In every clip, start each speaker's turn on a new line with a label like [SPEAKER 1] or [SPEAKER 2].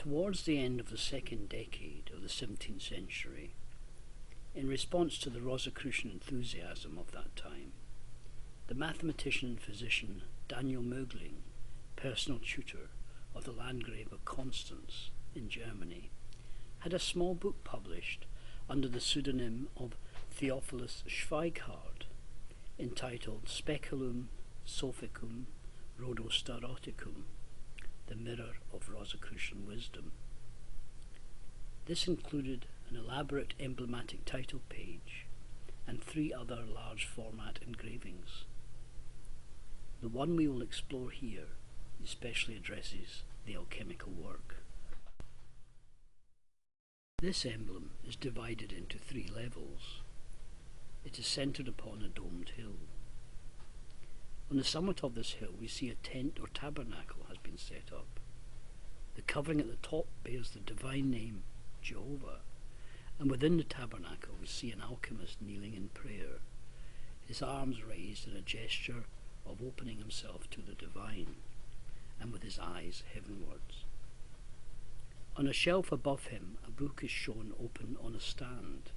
[SPEAKER 1] Towards the end of the second decade of the 17th century, in response to the Rosicrucian enthusiasm of that time, the mathematician and physician Daniel Mögling, personal tutor of the Landgrave of Constance in Germany, had a small book published under the pseudonym of Theophilis Schweighardt, entitled Speculum Sophicum Rhodostaroticum, the Mirror of Rosicrucian Wisdom. This included an elaborate emblematic title page and 3 other large format engravings. The one we will explore here especially addresses the alchemical work. This emblem is divided into 3 levels. It is centred upon a domed hill. On the summit of this hill we see a tent or tabernacle has been set up. The covering at the top bears the divine name Jehovah, and within the tabernacle we see an alchemist kneeling in prayer, his arms raised in a gesture of opening himself to the divine, and with his eyes heavenwards. On a shelf above him a book is shown open on a stand,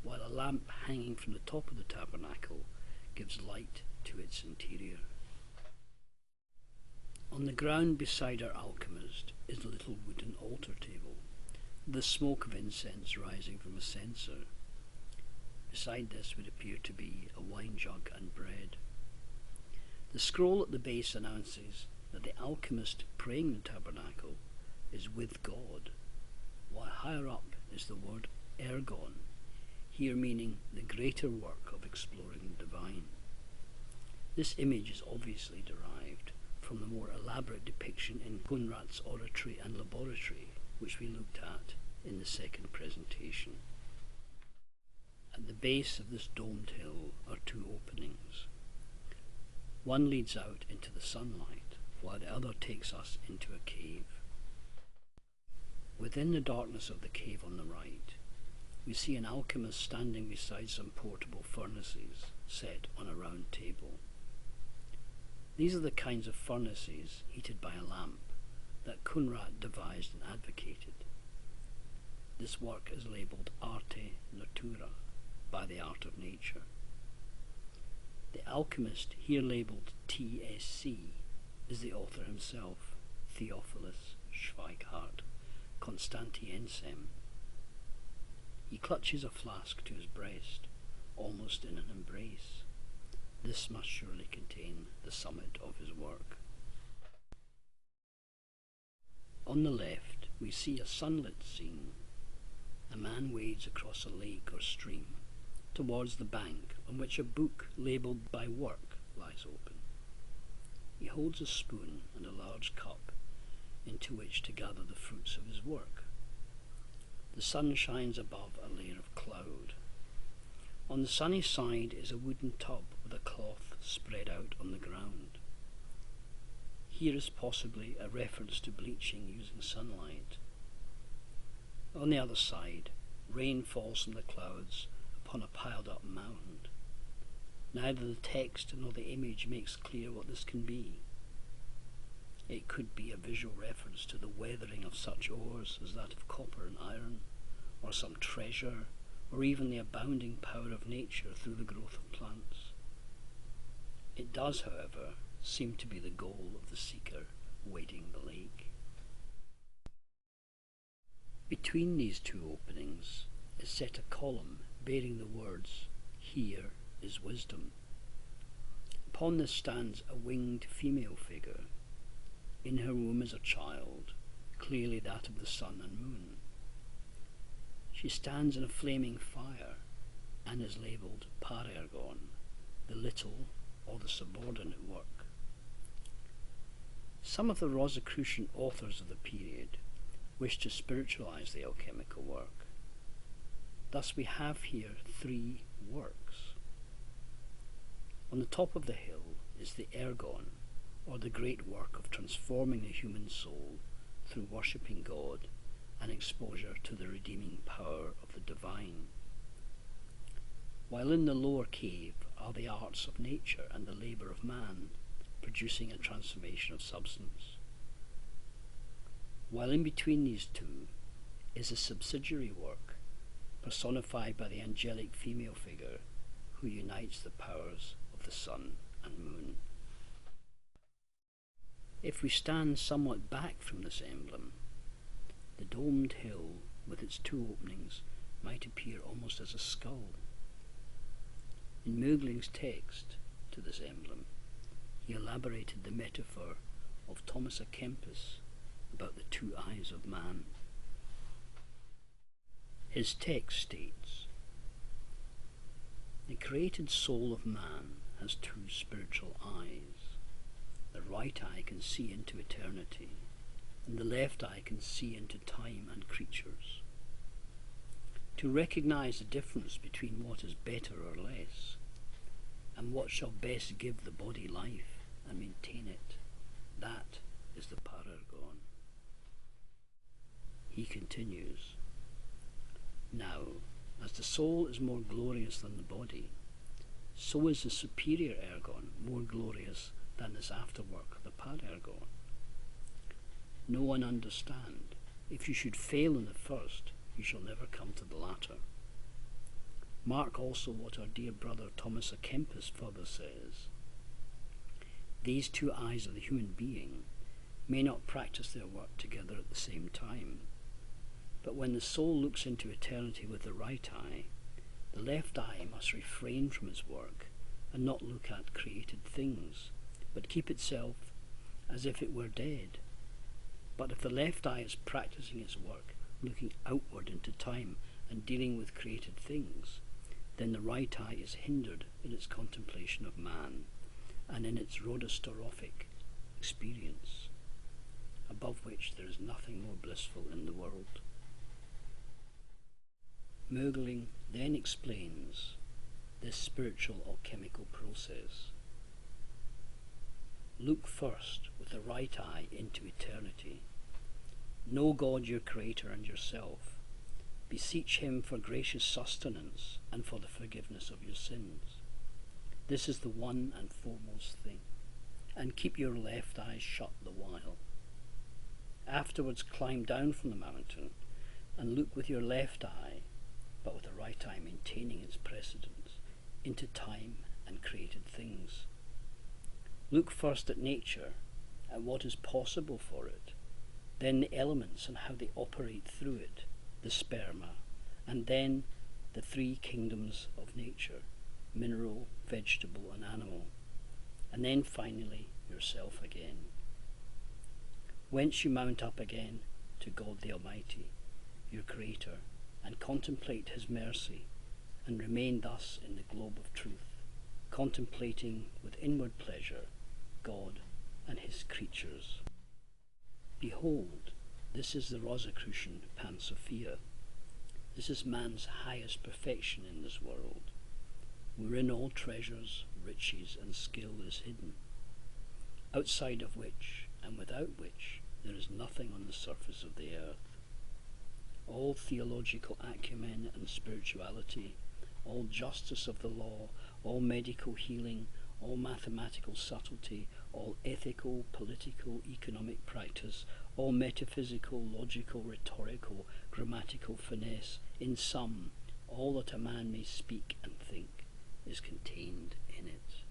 [SPEAKER 1] while a lamp hanging from the top of the tabernacle gives light to its interior. On the ground beside our alchemist is a little wooden altar table, the smoke of incense rising from a censer. Beside this would appear to be a wine jug and bread. The scroll at the base announces that the alchemist praying the tabernacle is with God, while higher up is the word Ergon, here meaning the greater work of exploring the divine. This image is obviously derived from the more elaborate depiction in Conrad's Oratory and Laboratory, which we looked at in the second presentation. At the base of this domed hill are 2 openings. One leads out into the sunlight, while the other takes us into a cave. Within the darkness of the cave on the right, we see an alchemist standing beside some portable furnaces set on a round table. These are the kinds of furnaces heated by a lamp that Conrad devised and advocated. This work is labelled Arte Natura, by the art of nature. The alchemist, here labelled TSC, is the author himself, Theophilis Schweighardt, Constantiensem. He clutches a flask to his breast, almost in an embrace. This must surely contain the summit of his work. On the left we see a sunlit scene. A man wades across a lake or stream towards the bank on which a book labelled by work lies open. He holds a spoon and a large cup into which to gather the fruits of his work. The sun shines above a layer of cloud. On the sunny side is a wooden tub with a cloth spread out on the ground. Here is possibly a reference to bleaching using sunlight. On the other side, rain falls from the clouds upon a piled up mound. Neither the text nor the image makes clear what this can be. It could be a visual reference to the weathering of such ores as that of copper and iron, or some treasure, or even the abounding power of nature through the growth of plants. It does, however, seem to be the goal of the seeker wading the lake. Between these 2 openings is set a column bearing the words, "Here is wisdom." Upon this stands a winged female figure. In her womb is a child, clearly that of the sun and moon. She stands in a flaming fire and is labelled Parergon, the little or the subordinate work. Some of the Rosicrucian authors of the period wished to spiritualize the alchemical work. Thus we have here 3 works. On the top of the hill is the Ergon, or the great work of transforming the human soul through worshipping God and exposure to the redeeming power of the divine. While in the lower cave are the arts of nature and the labour of man, producing a transformation of substance. while in between these two is a subsidiary work, personified by the angelic female figure who unites the powers of the sun and moon. If we stand somewhat back from this emblem, the domed hill with its two openings might appear almost as a skull. In Mögling's text to this emblem, he elaborated the metaphor of Thomas à Kempis about the two eyes of man. His text states, "The created soul of man has two spiritual eyes. The right eye can see into eternity, and the left eye can see into time and creatures. To recognize the difference between what is better or less, and what shall best give the body life and maintain it, that is the Parergon." He continues, "Now, as the soul is more glorious than the body, so is the superior ergon more glorious than this afterwork, the Parergon. Know and understand, if you should fail in the first, you shall never come to the latter. Mark also what our dear brother Thomas à Kempis further says. These two eyes of the human being may not practice their work together at the same time, but when the soul looks into eternity with the right eye, the left eye must refrain from its work and not look at created things, but keep itself as if it were dead. But if the left eye is practicing its work, looking outward into time and dealing with created things, then the right eye is hindered in its contemplation of man and in its rhodosterophic experience, above which there is nothing more blissful in the world." Mögling then explains this spiritual alchemical process. "Look first with the right eye into eternity. Know God your Creator and yourself. Beseech him for gracious sustenance and for the forgiveness of your sins. This is the one and foremost thing, and keep your left eye shut the while. Afterwards climb down from the mountain and look with your left eye, but with the right eye maintaining its precedence, into time and created things. Look first at nature, at what is possible for it, then the elements and how they operate through it, the sperma, and then the three kingdoms of nature, mineral, vegetable and animal, and then finally yourself again. Whence you mount up again to God the Almighty, your Creator, and contemplate his mercy, and remain thus in the globe of truth, contemplating with inward pleasure God and his creatures. Behold, this is the Rosicrucian Pansophia. This is man's highest perfection in this world, wherein all treasures, riches, and skill is hidden, outside of which, and without which, there is nothing on the surface of the earth. All theological acumen and spirituality, all justice of the law, all medical healing, all mathematical subtlety, all ethical, political, economic practice, all metaphysical, logical, rhetorical, grammatical finesse, in sum, all that a man may speak and think, is contained in it."